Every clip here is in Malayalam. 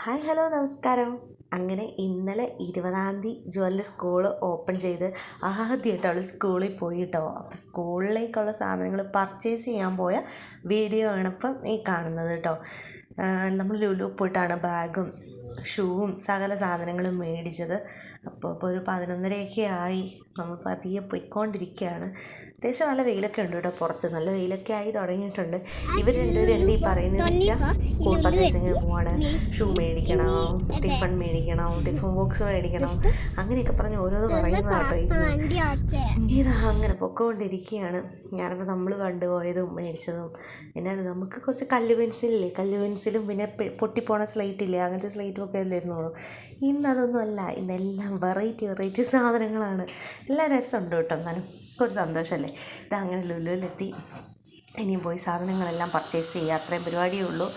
ഹായ് ഹലോ നമസ്കാരം. അങ്ങനെ ഇന്നലെ 20-ാം തീയതി ജുവലിൻ്റെ സ്കൂൾ ഓപ്പൺ ചെയ്ത് ആദ്യമായിട്ട് അവൾ സ്കൂളിൽ പോയി കേട്ടോ. അപ്പോൾ സ്കൂളിലേക്കുള്ള സാധനങ്ങൾ പർച്ചേസ് ചെയ്യാൻ പോയ വീഡിയോ ആണ് ഇപ്പം ഈ കാണുന്നത് കേട്ടോ. നമ്മൾ ലുലു പോയിട്ടാണ് ബാഗും ഷൂവും സകല സാധനങ്ങളും മേടിച്ചത്. അപ്പോൾ ഇപ്പോൾ ഒരു 11:30 ആയി. നമ്മൾ പതിയെ പോയിക്കൊണ്ടിരിക്കുകയാണ്. അത്യാവശ്യം നല്ല വെയിലൊക്കെ ഉണ്ട് കേട്ടോ, പുറത്ത് നല്ല വെയിലൊക്കെ ആയി തുടങ്ങിയിട്ടുണ്ട്. ഇവർ രണ്ടുപേരും എന്ത് ഈ പറയുന്നതെന്ന് വെച്ചാൽ സ്കൂൾ പർച്ചേസിങ്ങിന് പോവാണ്, ഷൂ മേടിക്കണം, ടിഫൺ മേടിക്കണം, ടിഫൺ ബോക്സ് മേടിക്കണം, അങ്ങനെയൊക്കെ പറഞ്ഞ് ഓരോന്ന് പറയുന്നതാട്ടോ. ഇതാ അങ്ങനെ പൊക്കോണ്ടിരിക്കുകയാണ്. ഞാനിപ്പോൾ നമ്മൾ കണ്ടുപോയതും മേടിച്ചതും എന്നാണ്, നമുക്ക് കുറച്ച് കല്ല് പെൻസിലും പിന്നെ പൊട്ടിപ്പോണ സ്ലേറ്റില്ലേ, അങ്ങനത്തെ സ്ലേറ്റും ഒക്കെ അല്ലായിരുന്നുള്ളൂ. ഇന്നതൊന്നും അല്ല, ഇന്നെല്ലാം വെറൈറ്റി സാധനങ്ങളാണ്. എല്ലാം രസമുണ്ട് കേട്ടോ. എന്നാലും കുറച്ച് സന്തോഷമല്ലേ. ഇതങ്ങനെ ലുലുവിലെത്തി. ഇനിയും പോയി സാധനങ്ങളെല്ലാം പർച്ചേസ് ചെയ്യുക, അത്രയും പരിപാടിയേ ഉള്ളൂ.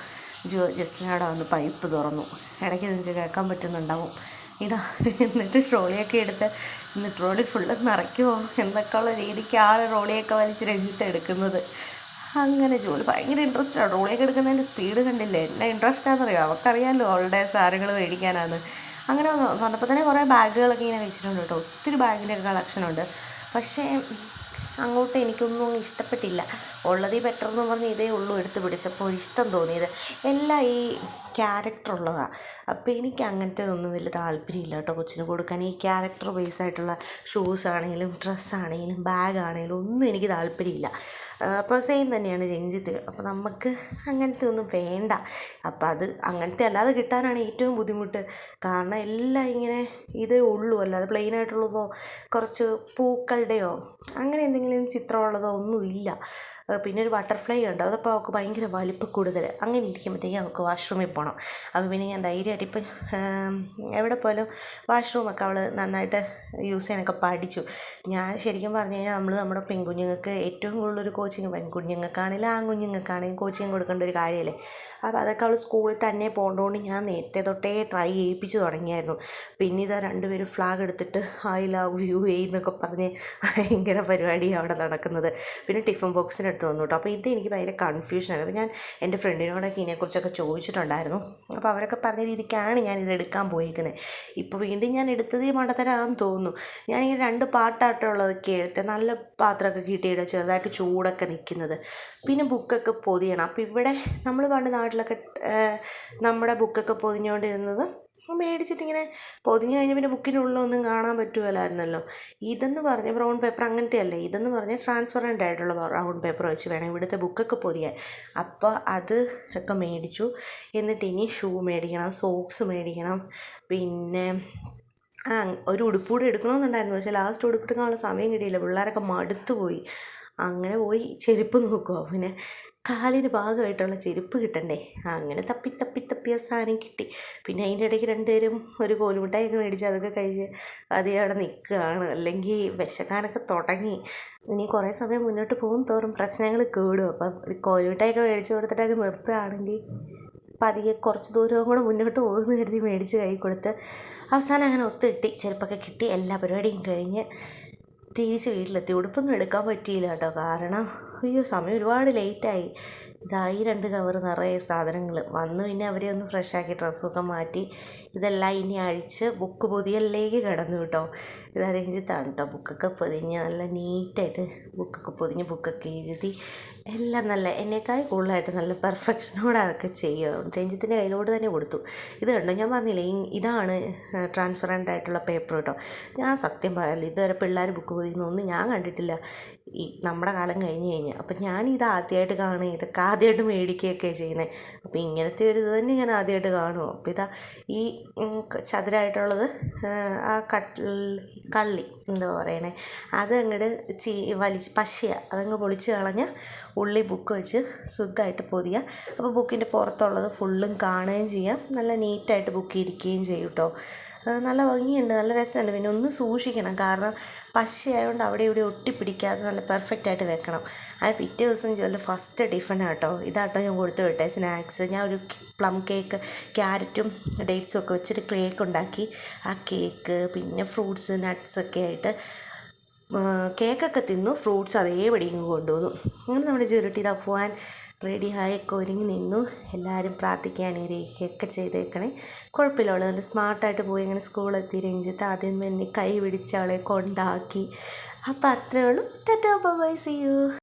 ജസ്റ്റിനോടെ വന്ന് പൈപ്പ് തുറന്നു. ഇടയ്ക്ക് നിങ്ങൾക്ക് കേൾക്കാൻ പറ്റുന്നുണ്ടാവും. എന്നിട്ട് ട്രോളിയൊക്കെ എടുത്ത് ഇന്ന് ട്രോളി ഫുള്ള് നിറയ്ക്കുമോ എന്നൊക്കെയുള്ള രീതിക്ക് ട്രോളിയൊക്കെ വലിച്ച് രഞ്ജിത്ത് എടുക്കുന്നത്. അങ്ങനെ ജോലി ഭയങ്കര ഇൻട്രസ്റ്റാണ്. ട്രോളിയൊക്കെ എടുക്കുന്നതിൻ്റെ സ്പീഡ് കണ്ടില്ലേ, എന്നാ ഇൻട്രസ്റ്റാണെന്നറിയാം. അവർക്കറിയാമല്ലോ അവളുടെ സാധനങ്ങൾ മേടിക്കാനാണ്. അങ്ങനെ വന്നപ്പോൾ തന്നെ കുറേ ബാഗുകളൊക്കെ ഇങ്ങനെ വെച്ചിട്ടുണ്ട് കേട്ടോ. ഒത്തിരി ബാഗിൻ്റെ കളക്ഷനുണ്ട്. പക്ഷേ അങ്ങോട്ട് എനിക്കൊന്നും ഇഷ്ടപ്പെട്ടില്ല. ഉള്ളതിൽ ബെറ്റർ എന്ന് പറഞ്ഞ് ഇതേ ഉള്ളൂ എടുത്ത് പിടിച്ചപ്പോൾ ഇഷ്ടം തോന്നിയത്. എല്ലാം ഈ ക്യാരക്ടറുള്ളതാണ്. അപ്പോൾ എനിക്ക് അങ്ങനത്തെ ഒന്നും വലിയ താല്പര്യമില്ല കേട്ടോ കൊച്ചിന് കൊടുക്കാൻ. ഈ ക്യാരക്ടർ ബേസ് ആയിട്ടുള്ള ഷൂസ് ആണെങ്കിലും ഡ്രസ്സാണെങ്കിലും ബാഗാണെങ്കിലും ഒന്നും എനിക്ക് താല്പര്യമില്ല. അപ്പോൾ സെയിം തന്നെയാണ് രഞ്ജിത്ത്. അപ്പോൾ നമുക്ക് അങ്ങനത്തെ ഒന്നും വേണ്ട. അപ്പോൾ അത് അങ്ങനത്തെ അല്ലാതെ കിട്ടാനാണ് ഏറ്റവും ബുദ്ധിമുട്ട്. കാരണം എല്ലാം ഇങ്ങനെ ഇതേ ഉള്ളൂ, അല്ലാതെ പ്ലെയിൻ ആയിട്ടുള്ളതോ കുറച്ച് പൂക്കളുടെയോ അങ്ങനെ എന്തെങ്കിലും ചിത്രമുള്ളതോ ഒന്നുമില്ല. പിന്നെ ഒരു ബട്ടർഫ്ലൈ ഉണ്ട്, അതപ്പോൾ അവൾക്ക് ഭയങ്കര വലിപ്പം കൂടുതൽ. അങ്ങനെ ഇരിക്കുമ്പോഴത്തേക്കും അവൾക്ക് വാഷ്റൂമിൽ പോകണം. അപ്പോൾ പിന്നെ ഞാൻ ധൈര്യമായിട്ട് ഇപ്പം എവിടെ പോയാലും വാഷ്റൂമൊക്കെ അവൾ നന്നായിട്ട് യൂസ് ചെയ്യാനൊക്കെ പഠിച്ചു. ഞാൻ ശരിക്കും പറഞ്ഞു കഴിഞ്ഞാൽ നമ്മുടെ പെൺകുഞ്ഞുങ്ങൾക്ക് ഏറ്റവും കൂടുതലൊരു കോച്ചിങ്, പെൺകുഞ്ഞുങ്ങൾക്കാണെങ്കിലും ആൺകുഞ്ഞുങ്ങൾക്കാണെങ്കിലും കോച്ചിങ് കൊടുക്കേണ്ട ഒരു കാര്യമല്ലേ. അപ്പോൾ അതൊക്കെ അവൾ സ്കൂളിൽ തന്നെ പോകേണ്ടതുകൊണ്ട് ഞാൻ നേരത്തെ തൊട്ടേ ട്രൈ ചെയ്യിപ്പിച്ച് തുടങ്ങിയായിരുന്നു. പിന്നെ ഇതാ രണ്ടുപേരും ഫ്ലാഗ് എടുത്തിട്ട് ഐ ലവ് യു എന്നൊക്കെ പറഞ്ഞ് ഭയങ്കര പരിപാടിയാണ് അവിടെ നടക്കുന്നത്. പിന്നെ ടിഫിൻ ബോക്സിന് വന്നു കേട്ടോ. അപ്പോൾ ഇത് എനിക്ക് ഭയങ്കര കൺഫ്യൂഷനാണ്. അപ്പോൾ ഞാൻ എൻ്റെ ഫ്രണ്ടിനോടൊക്കെ ഇതിനെക്കുറിച്ചൊക്കെ ചോദിച്ചിട്ടുണ്ടായിരുന്നു. അപ്പോൾ അവരൊക്കെ പറഞ്ഞ രീതിക്കാണ് ഞാൻ ഇത് എടുക്കാൻ പോയിരിക്കുന്നത്. ഇപ്പോൾ വീണ്ടും ഞാൻ എടുത്തത് ഈ മണ്ടത്തരാന്ന് തോന്നുന്നു. ഞാനിങ്ങനെ 2 പാട്ടായിട്ടുള്ളതൊക്കെ എടുത്ത് നല്ല പാത്രമൊക്കെ കിട്ടിയിട്ടോ, ചെറുതായിട്ട് ചൂടൊക്കെ നിൽക്കുന്നത്. പിന്നെ ബുക്കൊക്കെ പൊതിയണം. അപ്പോൾ ഇവിടെ നമ്മൾ പണ്ട് നാട്ടിലൊക്കെ നമ്മുടെ ബുക്കൊക്കെ പൊതിഞ്ഞുകൊണ്ടിരുന്നത് മേടിച്ചിട്ടിങ്ങനെ പൊതിഞ്ഞ് കഴിഞ്ഞ് പിന്നെ ബുക്കിൻ്റെ ഉള്ളിലൊന്നും കാണാൻ പറ്റുകയില്ലായിരുന്നല്ലോ. ഇതെന്ന് പറഞ്ഞ് ബ്രൗൺ പേപ്പർ അങ്ങനത്തെ അല്ലേ, ഇതെന്ന് പറഞ്ഞ് ട്രാൻസ്പെറൻ്റ് ആയിട്ടുള്ള ബ്രൗൺ പേപ്പർ വെച്ച് വേണം ഇവിടുത്തെ ബുക്കൊക്കെ പൊതിയാൻ. അപ്പോൾ അത് ഒക്കെ മേടിച്ചു. എന്നിട്ട് ഇനി ഷൂ മേടിക്കണം, സോക്സ് മേടിക്കണം, പിന്നെ ഒരു ഉടുപ്പൂടെ എടുക്കണമെന്നുണ്ടായിരുന്നു. പക്ഷേ ലാസ്റ്റ് ഉടുപ്പെടുക്കാനുള്ള സമയം കിട്ടിയില്ല, പിള്ളേരൊക്കെ മടുത്തു പോയി. അങ്ങനെ പോയി ചെരുപ്പ് നോക്കുക. പിന്നെ കാലിന് ഭാഗമായിട്ടുള്ള ചെരുപ്പ് കിട്ടണ്ടേ, അങ്ങനെ തപ്പി സാധനം കിട്ടി. പിന്നെ അതിൻ്റെ ഇടയ്ക്ക് രണ്ടുപേരും ഒരു കോലുമിഠായിയൊക്കെ മേടിച്ച് അതൊക്കെ കഴിച്ച് അതേ അവിടെ നിൽക്കുകയാണ്. അല്ലെങ്കിൽ വിശക്കാനൊക്കെ തുടങ്ങി. ഇനി കുറേ സമയം മുന്നോട്ട് പോകും തോറും പ്രശ്നങ്ങൾ കൂടും. അപ്പം ഒരു കോലുമിഠായിയൊക്കെ മേടിച്ച് കൊടുത്തിട്ടൊക്കെ നിർത്തുകയാണെങ്കിൽ പതിയെ കുറച്ച് ദൂരവും കൂടെ മുന്നോട്ട് പോകുമെന്ന് കരുതി മേടിച്ച് കൈ കൊടുത്ത് അവസാനം അങ്ങനെ ഒത്തുകിട്ടി. ചെരുപ്പൊക്കെ കിട്ടി. എല്ലാ പരിപാടിയും കഴിഞ്ഞ് തിരിച്ച് വീട്ടിലെത്തി. ഉടുപ്പൊന്നും എടുക്കാൻ പറ്റിയില്ല കേട്ടോ, കാരണം സമയം ഒരുപാട് ലേറ്റായി. ഇതായി 2 കവർ നിറയെ സാധനങ്ങൾ വന്നു. പിന്നെ അവരെ ഒന്ന് ഫ്രഷാക്കി ഡ്രസ്സൊക്കെ മാറ്റി ഇതെല്ലാം ഇനി അഴിച്ച് ബുക്ക് പൊതിയലിലേക്ക് കിടന്നു കേട്ടോ. ഇത് രഞ്ജിത്താണ് കേട്ടോ ബുക്കൊക്കെ പൊതിഞ്ഞ് നല്ല നീറ്റായിട്ട് ബുക്കൊക്കെ പൊതിഞ്ഞ് ബുക്കൊക്കെ എഴുതി എല്ലാം നല്ല എന്നേക്കാൾ കൂടുതലായിട്ട് നല്ല പെർഫെക്ഷനോടെ അതൊക്കെ ചെയ്യുക. രഞ്ജിത്തിൻ്റെ കയ്യിലോട്ട് തന്നെ കൊടുത്തു. ഇത് കണ്ടോ, ഞാൻ പറഞ്ഞില്ലേ ഇതാണ് ട്രാൻസ്പെറൻ്റ് ആയിട്ടുള്ള പേപ്പർ കേട്ടോ. ഞാൻ സത്യം പറയാമല്ലോ, ഇതുവരെ പിള്ളേർ ബുക്ക് പൊതിയുന്നൊന്നും ഞാൻ കണ്ടിട്ടില്ല ഈ നമ്മുടെ കാലം കഴിഞ്ഞ്. അപ്പം ഞാനിത് ആദ്യമായിട്ട് കാണുക, ഇതൊക്കെ ആദ്യമായിട്ട് മേടിക്കുകയൊക്കെ ചെയ്യുന്നത്. അപ്പോൾ ഇങ്ങനത്തെ ഒരു ഇത് തന്നെ ഞാൻ ആദ്യമായിട്ട് കാണുമോ. അപ്പോൾ ഇതാ ഈ ചതുരമായിട്ടുള്ളത് ആ കള്ളി എന്താ പറയണേ, അത് അങ്ങോട്ട് പശയാണ്, അതങ്ങ് പൊളിച്ച് കളഞ്ഞ് ഉള്ളി ബുക്ക് വെച്ച് സുഖമായിട്ട് പൊതിയുക. അപ്പോൾ ബുക്കിൻ്റെ പുറത്തുള്ളത് ഫുള്ളും കാണുകയും ചെയ്യാം, നല്ല നീറ്റായിട്ട് ബുക്ക് ഇരിക്കുകയും ചെയ്യും കേട്ടോ. നല്ല ഭംഗിയുണ്ട്, നല്ല രസമുണ്ട്. പിന്നെ ഒന്ന് സൂക്ഷിക്കണം, കാരണം പശയായതുകൊണ്ട് അവിടെ ഇവിടെ ഒട്ടിപ്പിടിക്കാതെ നല്ല പെർഫെക്റ്റായിട്ട് വെക്കണം. അത് പിറ്റേ ദിവസം ജോലി ഫസ്റ്റ് ടിഫിനാണ് കേട്ടോ. ഇതാട്ടോ ഞാൻ കൊടുത്തു വിട്ടേ സ്നാക്സ്. ഞാൻ ഒരു പ്ലം കേക്ക്, ക്യാരറ്റും ഡേറ്റ്സും ഒക്കെ വെച്ചൊരു കേക്ക് ഉണ്ടാക്കി. ആ കേക്ക് പിന്നെ ഫ്രൂട്ട്സ് നട്ട്സൊക്കെ ആയിട്ട് കേക്കൊക്കെ തിന്നു, ഫ്രൂട്ട്സ് അതേപടി ഇങ്ങ് കൊണ്ടുവന്നു. അങ്ങനെ നമ്മുടെ ജുരുട്ടി ഇതാ പോകാൻ റെഡിയായൊക്കെ ഒരുങ്ങി നിന്നു. എല്ലാവരും പ്രാർത്ഥിക്കാൻ ഇരിക്കുകയൊക്കെ ചെയ്തേക്കണേ. കുഴപ്പമില്ല, അവൾ നല്ല സ്മാർട്ടായിട്ട് പോയി ഇങ്ങനെ സ്കൂളെത്തി. രഞ്ജിത്ത് ആദ്യം തന്നെ കൈ പിടിച്ച് അവളെ കൊണ്ടാക്കി. അപ്പോൾ അത്രയേ ഉള്ളൂ. Tata bye bye, see U.